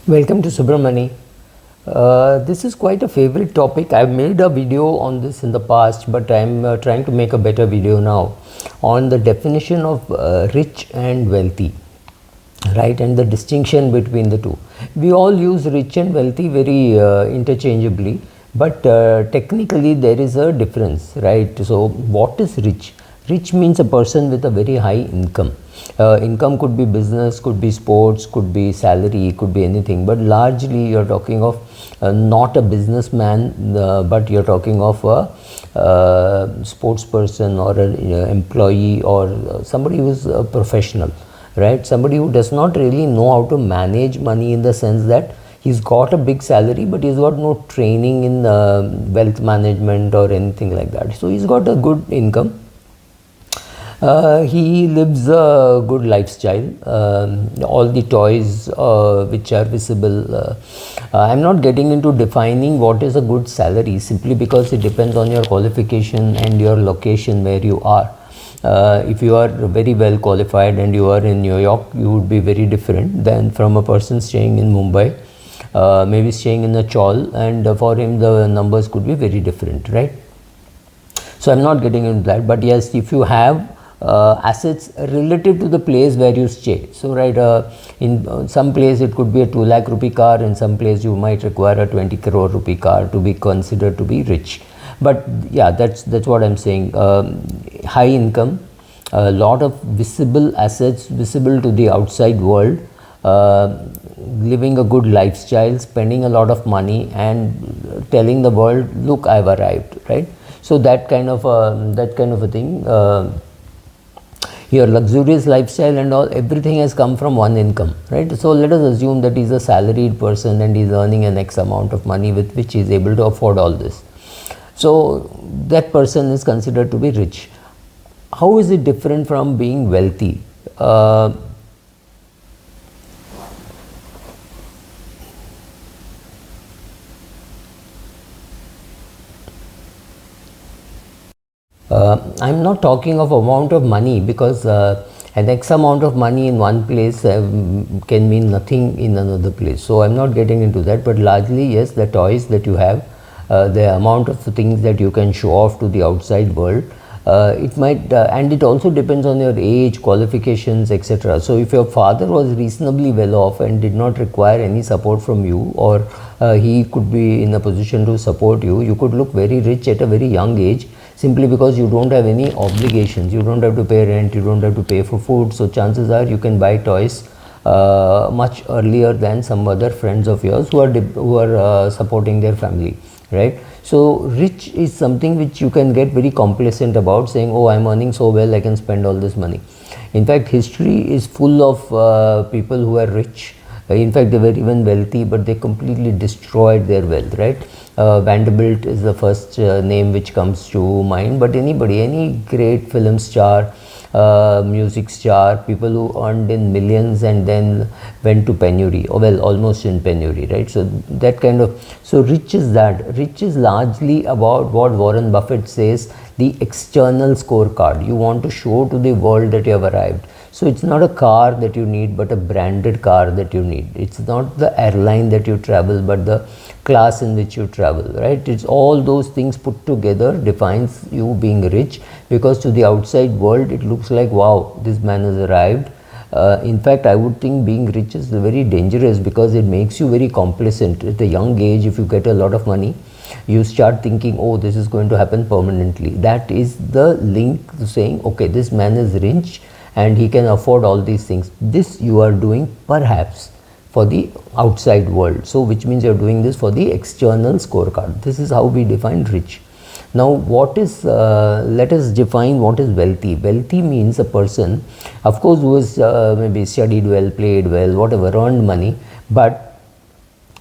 Welcome to Subramani. This is quite a favorite topic. I've made a video on this in the past, but I'm trying to make a better video now on the definition of rich and wealthy, right? And the distinction between the two. We all use rich and wealthy very interchangeably, but technically there is a difference, right? So, what is rich? Rich means a person with a very high income. Income could be business, could be sports, could be salary, could be anything, but largely you're talking of not a businessman, but you're talking of a sports person or an employee or somebody who's a professional, right? Somebody who does not really know how to manage money in the sense that he's got a big salary, but he's got no training in wealth management or anything like that. So he's got a good income. He lives a good lifestyle. All the toys which are visible. I'm not getting into defining what is a good salary simply because it depends on your qualification and your location where you are. If you are very well qualified and you are in New York, you would be very different than from a person staying in Mumbai, maybe staying in a chawl, and for him the numbers could be very different, right? So I'm not getting into that, but yes, if you have assets relative to the place where you stay. So right, in some place it could be a 2 lakh rupee car, in some place you might require a 20 crore rupee car to be considered to be rich. But yeah, that's what I'm saying. High income, a lot of visible assets visible to the outside world, living a good lifestyle, spending a lot of money, and telling the world, look, I've arrived, right? So that kind of a thing. Your luxurious lifestyle and all, everything has come from one income, right? So let us assume that he's a salaried person and he's earning an X amount of money with which he's able to afford all this. So that person is considered to be rich. How is it different from being wealthy? I'm not talking of amount of money because an X amount of money in one place can mean nothing in another place. So I'm not getting into that, but largely yes, the toys that you have, the amount of things that you can show off to the outside world, it might, and it also depends on your age, qualifications, etc. So if your father was reasonably well off and did not require any support from you, or he could be in a position to support you, you could look very rich at a very young age, simply because you don't have any obligations. You don't have to pay rent, you don't have to pay for food, so chances are you can buy toys much earlier than some other friends of yours who are supporting their family, right? So rich is something which you can get very complacent about, saying, oh, I'm earning so well, I can spend all this money. In fact, history is full of people who are rich. In fact, they were even wealthy, but they completely destroyed their wealth, right? Vanderbilt is the first name which comes to mind, but anybody, any great film star, music star, people who earned in millions and then went to penury, or well, almost in penury, right? So that kind of, so rich is that. Rich is largely about what Warren Buffett says, the external scorecard. You want to show to the world that you have arrived. So it's not a car that you need, but a branded car that you need. It's not the airline that you travel, but the class in which you travel, right? It's all those things put together defines you being rich, because to the outside world it looks like, wow, this man has arrived. In fact, I would think being rich is very dangerous because it makes you very complacent. At a young age, if you get a lot of money, you start thinking, oh, this is going to happen permanently. That is the link to saying, okay, this man is rich and he can afford all these things. This you are doing perhaps for the outside world. So which means you're doing this for the external scorecard. This is how we define rich. Now what is, let us define what is wealthy. Wealthy means a person, of course, who has maybe studied well, played well, whatever, earned money, but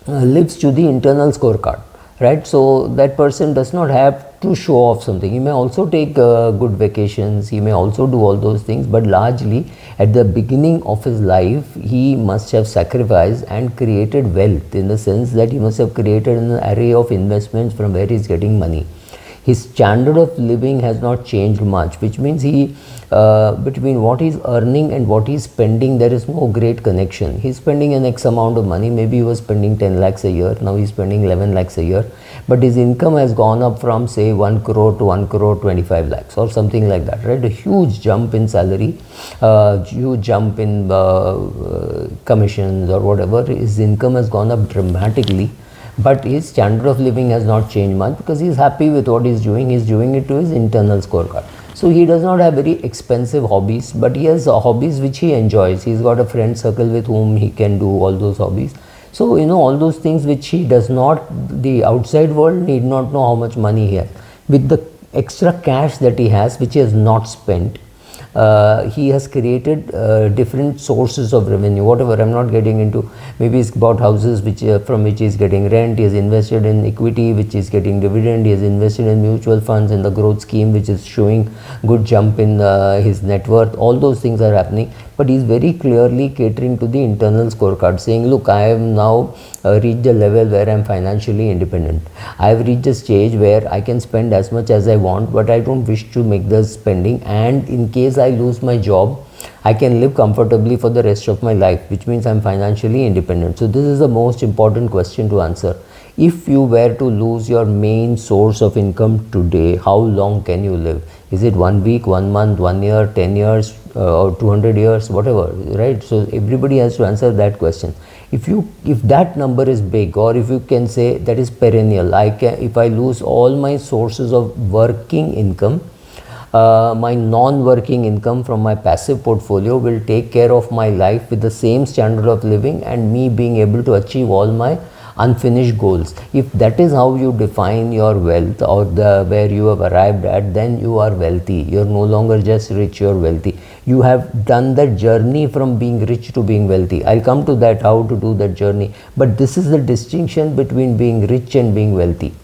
lives to the internal scorecard, right? So that person does not have to show off something. He may also take good vacations, he may also do all those things, but largely at the beginning of his life he must have sacrificed and created wealth, in the sense that he must have created an array of investments from where he is getting money. his standard of living has not changed much, which means he between what he's earning and what he's spending, there is no great connection. He's spending an X amount of money, maybe he was spending 10 lakhs a year, now he's spending 11 lakhs a year, but his income has gone up from say 1 crore to 1 crore 25 lakhs or something like that, right? A huge jump in salary, huge jump in commissions or whatever. His income has gone up dramatically, but his standard of living has not changed much because he's happy with what he's doing. He's doing it to his internal scorecard. So he does not have very expensive hobbies, but he has hobbies which he enjoys. He's got a friend circle with whom he can do all those hobbies. So, all those things which he does not, the outside world need not know how much money he has. With the extra cash that he has, which he has not spent, he has created different sources of revenue, whatever. I'm not getting into, maybe he's bought houses which from which he's getting rent, he has invested in equity which is getting dividend, he has invested in mutual funds in the growth scheme which is showing good jump in his net worth. All those things are happening, but he's very clearly catering to the internal scorecard, saying, look, I have now reached a level where I'm financially independent. I have reached a stage where I can spend as much as I want, but I don't wish to make the spending, and in case I lose my job, I can live comfortably for the rest of my life, which means I'm financially independent. So this is the most important question to answer. If you were to lose your main source of income today, how long can you live? Is it 1 week, 1 month, 1 year, 10 years, or 200 years, whatever, right? So everybody has to answer that question. If that number is big, or if you can say that is perennial, if I lose all my sources of working income, my non-working income from my passive portfolio will take care of my life with the same standard of living and me being able to achieve all my unfinished goals. If that is how you define your wealth, or where you have arrived at, then you are wealthy. You're no longer just rich, you're wealthy. You have done that journey from being rich to being wealthy. I'll come to that, how to do that journey. But this is the distinction between being rich and being wealthy.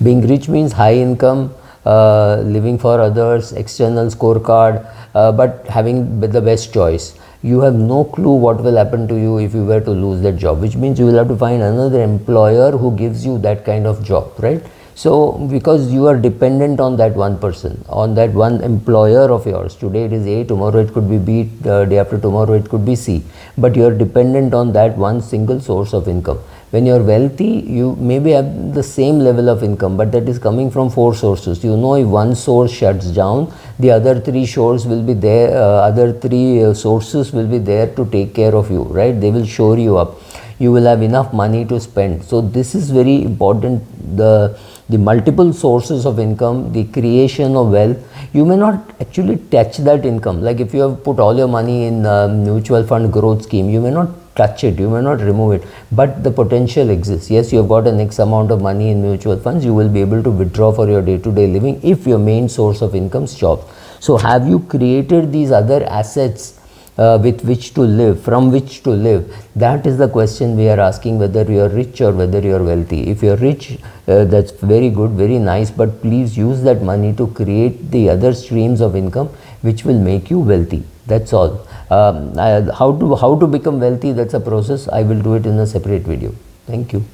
Being rich means high income, living for others, external scorecard, but having the best choice. You have no clue what will happen to you if you were to lose that job, which means you will have to find another employer who gives you that kind of job, right? So because you are dependent on that one person, on that one employer of yours. Today it is A, tomorrow it could be B, day after tomorrow it could be C, but you are dependent on that one single source of income. When you are wealthy, you maybe have the same level of income, but that is coming from 4 sources. If one source shuts down, the other 3 sources will be there, sources will be there to take care of you, right? They will shore you up. You will have enough money to spend. So this is very important. The multiple sources of income, the creation of wealth. You may not actually touch that income. Like if you have put all your money in mutual fund growth scheme, you may not touch it, you may not remove it, but the potential exists. Yes, you have got an X amount of money in mutual funds, you will be able to withdraw for your day-to-day living if your main source of income stops. So have you created these other assets with which to live, from which to live? That is the question we are asking, whether you are rich or whether you are wealthy. If you are rich, that's very good, very nice, but please use that money to create the other streams of income which will make you wealthy. That's all. How to become wealthy, that's a process. I will do it in a separate video. Thank you.